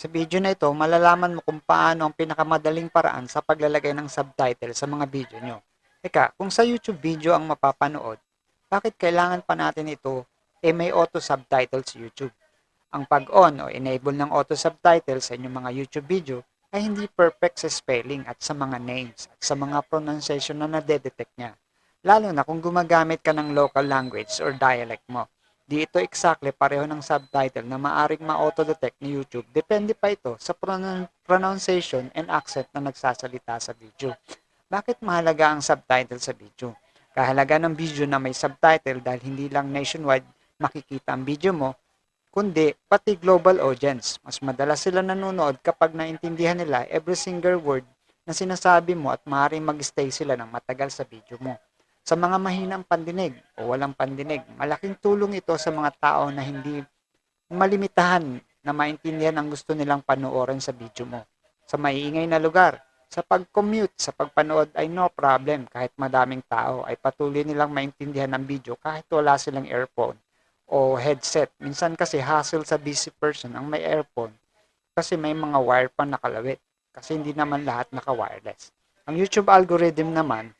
Sa video na ito, malalaman mo kung paano ang pinakamadaling paraan sa paglalagay ng subtitle sa mga video nyo. Teka, kung sa YouTube video ang mapapanood, bakit kailangan pa natin ito may auto-subtitle sa YouTube? Ang pag-on o enable ng auto-subtitle sa inyong mga YouTube video ay hindi perfect sa spelling at sa mga names at sa mga pronunciation na nadedetect niya. Lalo na kung gumagamit ka ng local language or dialect mo. Di ito exactly pareho ng subtitle na maaring ma-auto-detect ni YouTube. Depende pa ito sa pronunciation and accent na nagsasalita sa video. Bakit mahalaga ang subtitle sa video? Kahalaga ng video na may subtitle dahil hindi lang nationwide makikita ang video mo, kundi pati global audience. Mas madalas sila nanonood kapag naintindihan nila every single word na sinasabi mo at maaaring mag-stay sila ng matagal sa video mo. Sa mga mahinang pandinig o walang pandinig, malaking tulong ito sa mga tao na hindi malimitahan na maintindihan ang gusto nilang panoorin sa video mo. Sa maiingay na lugar, sa pag-commute, sa pagpanood ay no problem kahit madaming tao ay patuloy nilang maintindihan ang video kahit wala silang earphone o headset. Minsan kasi hassle sa busy person ang may earphone kasi may mga wire pa nakalawit kasi hindi naman lahat naka-wireless. Ang YouTube algorithm naman,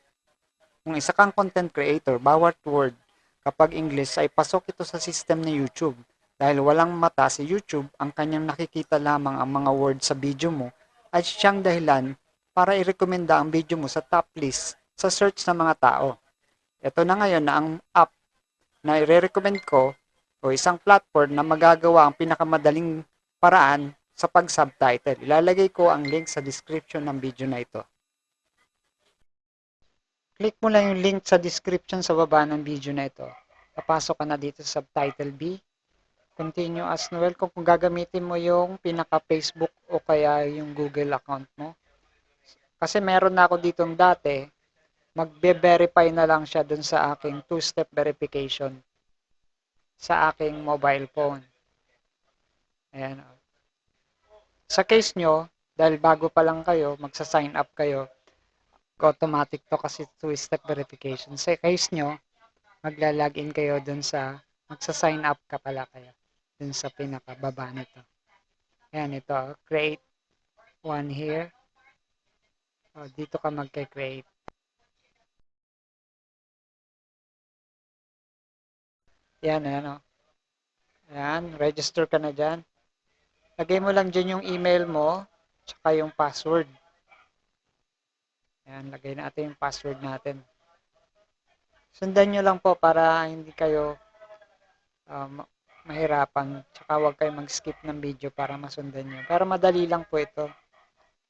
kung isa kang content creator, bawat word kapag English ay pasok ito sa system ni YouTube. Dahil walang mata si YouTube, ang kanyang nakikita lamang ang mga words sa video mo ay siyang dahilan para i-recommenda ang video mo sa top list sa search ng mga tao. Ito na ngayon na ang app na i-recommend ko o isang platform na magagawa ang pinakamadaling paraan sa pag-subtitle. Ilalagay ko ang link sa description ng video na ito. Click mo lang yung link sa description sa baba ng video na ito. Papasok ka na dito sa subtitle B. Continue as welcome kung gagamitin mo yung pinaka-Facebook o kaya yung Google account mo. Kasi meron na ako ditong dati, magbe-verify na lang siya dun sa aking two-step verification sa aking mobile phone. Ayan. Sa case nyo, dahil bago pa lang kayo, magsa-sign up kayo, automatic to kasi two-step verification. Sa case nyo, magla-login kayo dun sa, magsa-sign up ka pala kayo dun sa pinakababa nito. Ayan, ito, create one here. O, dito ka magka-create. Ayan, ayan, o. Ayan, register ka na dyan. Lagay mo lang dyan yung email mo, tsaka yung password. Ayan, lagay natin yung password natin. Sundan nyo lang po para hindi kayo mahirapan. Tsaka huwag kayo mag-skip ng video para masundan nyo. Pero madali lang po ito.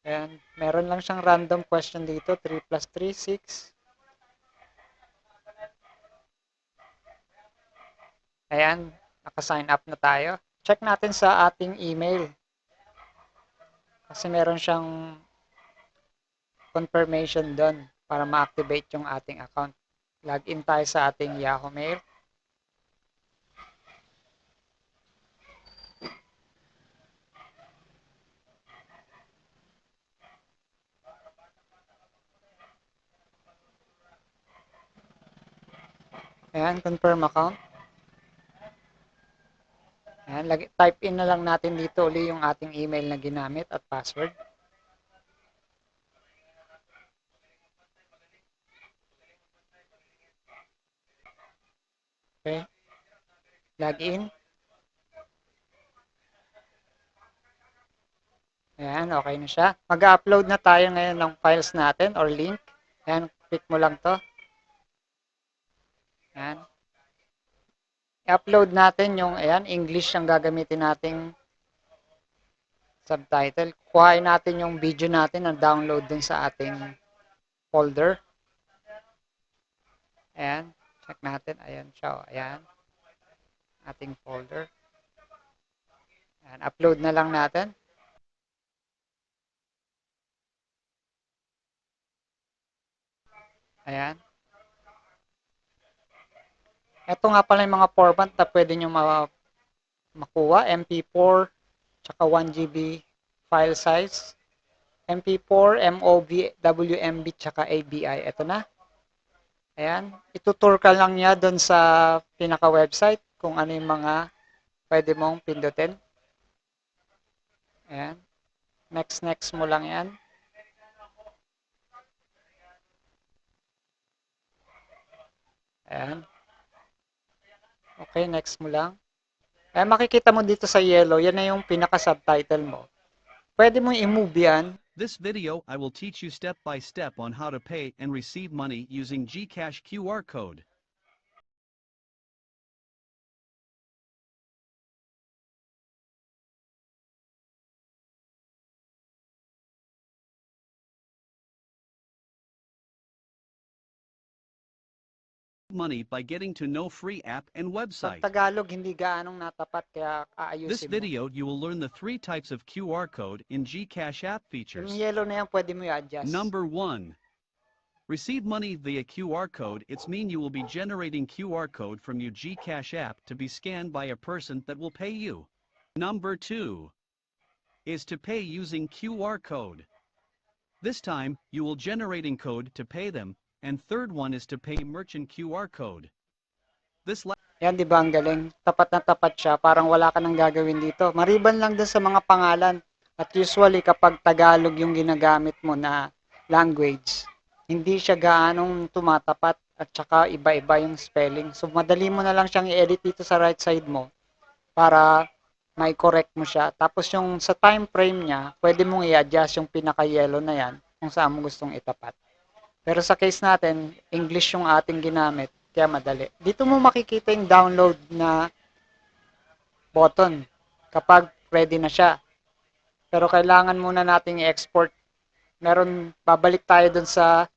Ayan, meron lang siyang random question dito. 3 plus 3, 6. Ayan, naka-sign up na tayo. Check natin sa ating email. Kasi meron siyang confirmation doon para ma-activate yung ating account. Login tayo sa ating Yahoo Mail. Ayan, confirm account. Ayan, type in na lang natin dito uli yung ating email na ginamit at password. Okay. Login. Ayan, okay na siya. Mag-upload na tayo ngayon ng files natin or link. Ayan, click mo lang to. Ayan. I-upload natin yung, ayan, English ang gagamitin nating subtitle. Kuhain natin yung video natin na download dun sa ating folder. Ayan, check natin. Ayan siya, ayan. Ating folder. Ayan, upload na lang natin. Ayan. Ito nga pala yung mga format na pwede nyo makuha. MP4, tsaka 1 GB file size. MP4, MOV, WMB, tsaka ABI. Ito na. Ayan. Itutur ka lang niya doon sa pinaka-website kung ano yung mga pwede mong pindutin. Ayan. Next mo lang yan. Ayan. Okay, next mo lang. Eh, makikita mo dito sa yellow, yan na yung pinaka-subtitle mo. Pwede mo i-move yan. This video I will teach you step by step on how to pay and receive money using GCash QR code. Money by getting to know free app and Sa website. Tagalog, hindi gaanong natapat, kaya This aayusin mo. video you will learn the 3 types of QR code in GCash app Yung features. yellow na yan, pwede mo i-adjust. Number 1. Receive money via QR code. It's mean you will be generating QR code from your GCash app to be scanned by a person that will pay you. Number 2 is to pay using QR code. This time, you will generating code to pay them, and third one is to pay merchant QR code. This Yan, di ba ang galing? Tapat na tapat siya, parang wala ka nang gagawin dito. Mariban lang dun sa mga pangalan. At usually, kapag Tagalog yung ginagamit mo na language, hindi siya gaanong tumatapat at saka iba-iba yung spelling. So, madali mo na lang siyang i-edit dito sa right side mo para may correct mo siya. Tapos yung sa time frame niya, pwede mong i-adjust yung pinaka-yellow na yan kung saan mo gustong itapat. Pero sa case natin, English yung ating ginamit, kaya madali. Dito mo makikita yung download na button kapag ready na siya. Pero kailangan muna nating i-export. Babalik tayo dun sa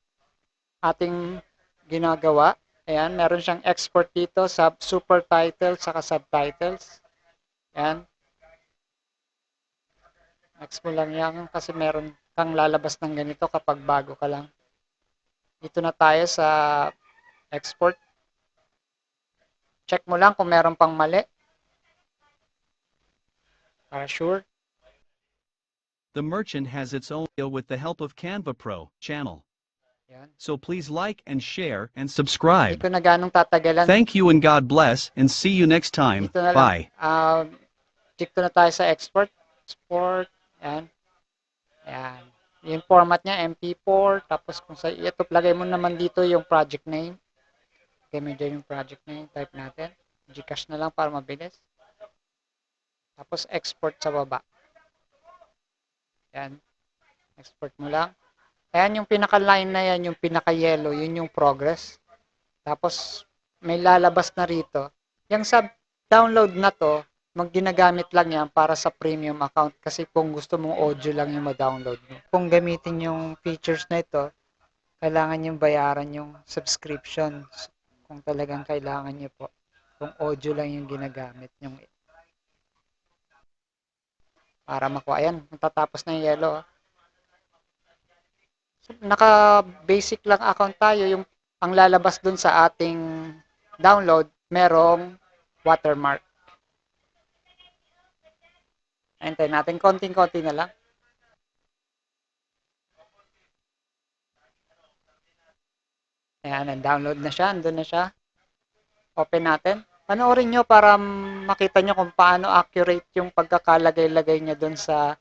ating ginagawa. Ayan, meron siyang export dito sa super titles saka subtitles. Ayan. Next mo lang yan kasi meron kang lalabas ng ganito kapag bago ka lang. Dito na tayo sa export. Check mo lang kung meron pang mali. Para sure. The merchant has its own deal with the help of Canva Pro channel. Yan. So please like and share and Hindi subscribe. ko na ganong tatagalan. Thank you and God bless and see you next time. Dito na lang. Bye. Dito na tayo sa export. Export. Yan. Yan. Yung format niya, MP4. Tapos kung sa ito, lagay mo naman dito yung project name. Lagay mo dyan yung project name. Type natin. Gcash na lang para mabilis. Tapos export sa baba. Yan. Export mo lang. Ayan yung pinaka-line na yan, yung pinaka-yellow, yun yung progress. Tapos may lalabas na rito. Yung sa download na to, ginagamit lang yan para sa premium account kasi kung gusto mong audio lang yung ma-download mo. Kung gamitin yung features na ito, kailangan yung bayaran yung subscription kung talagang kailangan nyo po. Kung audio lang yung ginagamit yung para makuha. Ayan, matatapos na yung yellow. Naka-basic lang account tayo. Yung ang lalabas dun sa ating download, merong watermark. Antayin natin, konting-konti na lang. Ayan, download na siya, andun na siya. Open natin. Panoorin nyo para makita nyo kung paano accurate yung pagkakalagay-lagay niya dun sa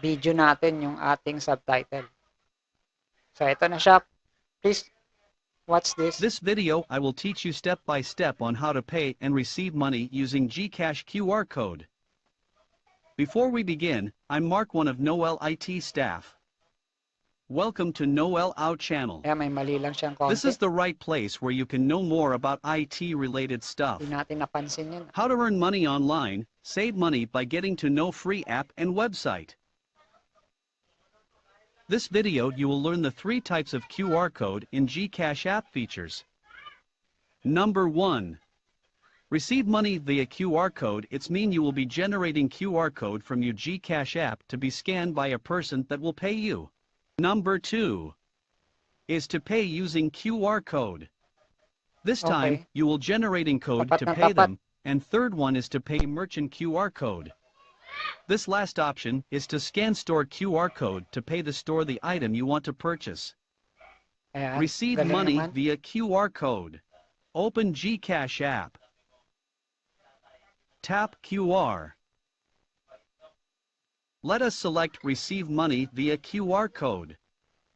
video natin, yung ating subtitle. So, ito na siya. Please watch this. This video I will teach you step by step on how to pay and receive money using GCash QR code. Before we begin, I'm Mark, one of Noel IT staff. Welcome to Noel Out channel. Ayan, may mali lang siyang konti. This is the right place where you can know more about IT related stuff. Hindi natin napansin yun. How to earn money online, save money by getting to know free app and website. This video you will learn the 3 types of QR code in GCash app features. Number 1. Receive money via QR code. It's mean you will be generating QR code from your GCash app to be scanned by a person that will pay you. Number 2 is to pay using QR code. This time, Okay. you will generating code Tapat to na pay tapat. them, and third one is to pay merchant QR code. This last option is to scan store QR code to pay the store the item you want to purchase. Ayan, Receive galing money naman. via QR code. Open GCash app. Tap QR. let us select Receive Money via QR code.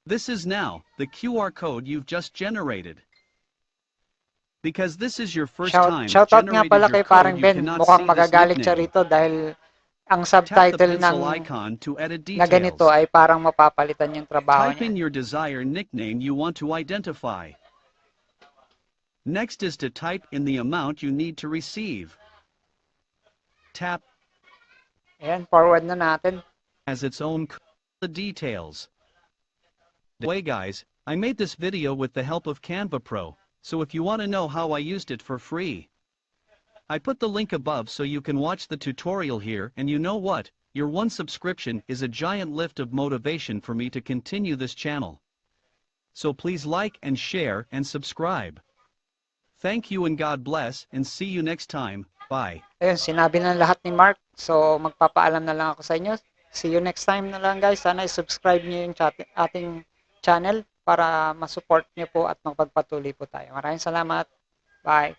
This is now the QR code you've just generated. Because this is your first time Shoutout nga generated pala your kay code, Parang you Ben. cannot Mukhang see this magagalit siya nickname. rito dahil ang Tap the subtitle ng pencil icon to edit na ganito details. ay parang mapapalitan yung trabaho Type niya. in your desired nickname you want to identify. Next is to type in the amount you need to receive. Tap Ayan, forward na natin. has its own the details. Way guys, I made this video with the help of Canva Pro, so if you want to know how I used it for free, I put the link above so you can watch the tutorial here, and you know what, your one subscription is a giant lift of motivation for me to continue this channel. So please like and share and subscribe. Thank you and God bless, and see you next time. Bye. Ayun, sinabi na lahat ni Mark. So, magpapaalam na lang ako sa inyo. See you next time na lang guys. Sana i-subscribe niyo yung ating channel para masupport niyo po at magpagpatuloy po tayo. Maraming salamat. Bye.